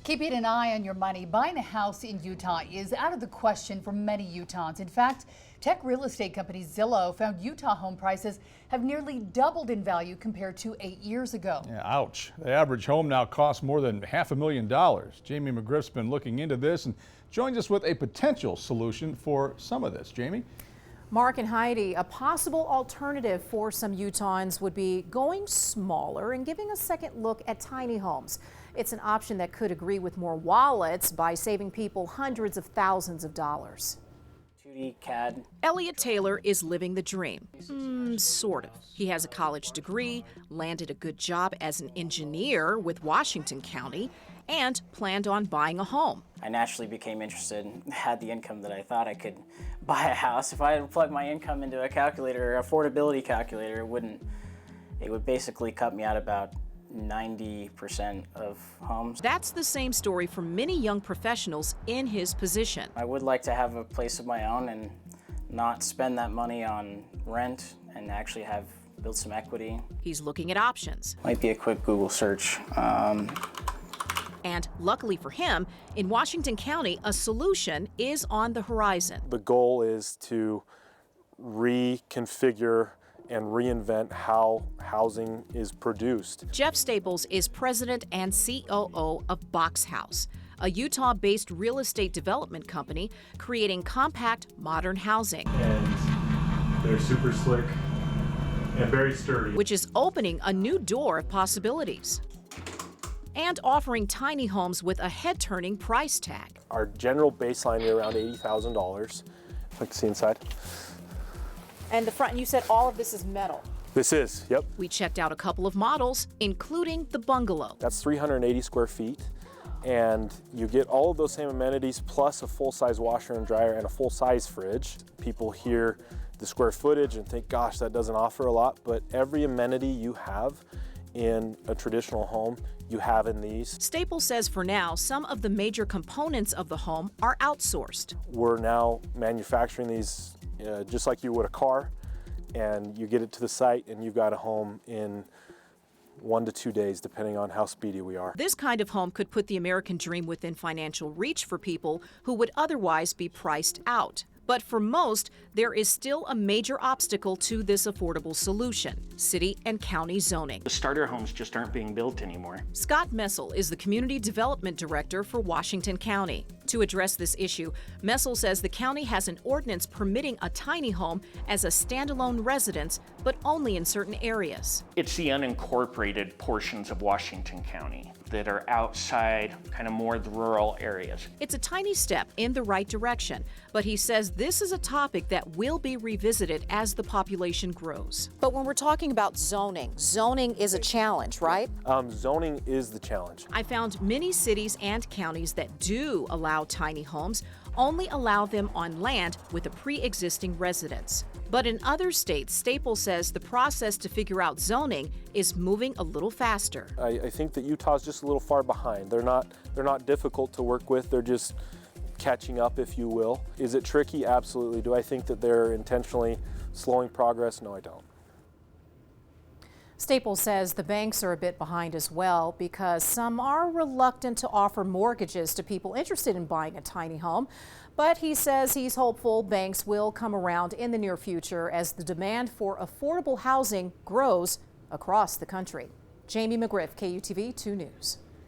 Keeping an eye on your money, buying a house in Utah is out of the question for many Utahns. In fact, tech real estate company Zillow found Utah home prices have nearly doubled in value compared to 8 years ago. Yeah, ouch. The average home now costs more than $500,000. Jamie McGriff's been looking into this and joins us with a potential solution for some of this. Jamie? Mark and Heidi, a possible alternative for some Utahns would be going smaller and giving a second look at tiny homes. It's an option that could agree with more wallets by saving people hundreds of thousands of dollars. 2D CAD. Elliot Taylor is living the dream. Sort of. He has a college degree, landed a good job as an engineer with Washington County, and planned on buying a home. I naturally became interested and had the income that I thought I could buy a house. If I had to plug my income into a calculator, affordability calculator, it would basically cut me out about 90% of homes. That's the same story for many young professionals in his position. I would like to have a place of my own and not spend that money on rent and actually build some equity. He's looking at options. Might be a quick Google search. And luckily for him, in Washington County, a solution is on the horizon. The goal is to reconfigure and reinvent how housing is produced. Jeff Staples is president and COO of Box House, a Utah-based real estate development company creating compact, modern housing. And they're super slick and very sturdy, which is opening a new door of possibilities and offering tiny homes with a head-turning price tag. Our general baseline is around $80,000. Like to see inside. And the front, and you said all of this is metal. This is, yep. We checked out a couple of models, including the bungalow. That's 380 square feet, and you get all of those same amenities plus a full-size washer and dryer and a full-size fridge. People hear the square footage and think, gosh, that doesn't offer a lot, but every amenity you have in a traditional home, you have in these. Staples says for now, some of the major components of the home are outsourced. We're now manufacturing these just like you would a car, and you get it to the site and you've got a home in 1 to 2 days, depending on how speedy we are. This kind of home could put the American dream within financial reach for people who would otherwise be priced out. But for most, there is still a major obstacle to this affordable solution: city and county zoning. The starter homes just aren't being built anymore. Scott Messel is the Community Development Director for Washington County. To address this issue, Messel says the county has an ordinance permitting a tiny home as a standalone residence, but only in certain areas. It's the unincorporated portions of Washington County that are outside, kind of more the rural areas. It's a tiny step in the right direction, but he says this is a topic that will be revisited as the population grows. But when we're talking about zoning is a challenge, right? Zoning is the challenge. I found many cities and counties that do allow tiny homes only allow them on land with a pre-existing residence. But in other states, Staples says the process to figure out zoning is moving a little faster. I think that Utah's just a little far behind. They're not difficult to work with. They're just catching up, if you will. Is it tricky? Absolutely. Do I think that they're intentionally slowing progress? No, I don't. Staples says the banks are a bit behind as well because some are reluctant to offer mortgages to people interested in buying a tiny home. But he says he's hopeful banks will come around in the near future as the demand for affordable housing grows across the country. Jamie McGriff, KUTV 2 News.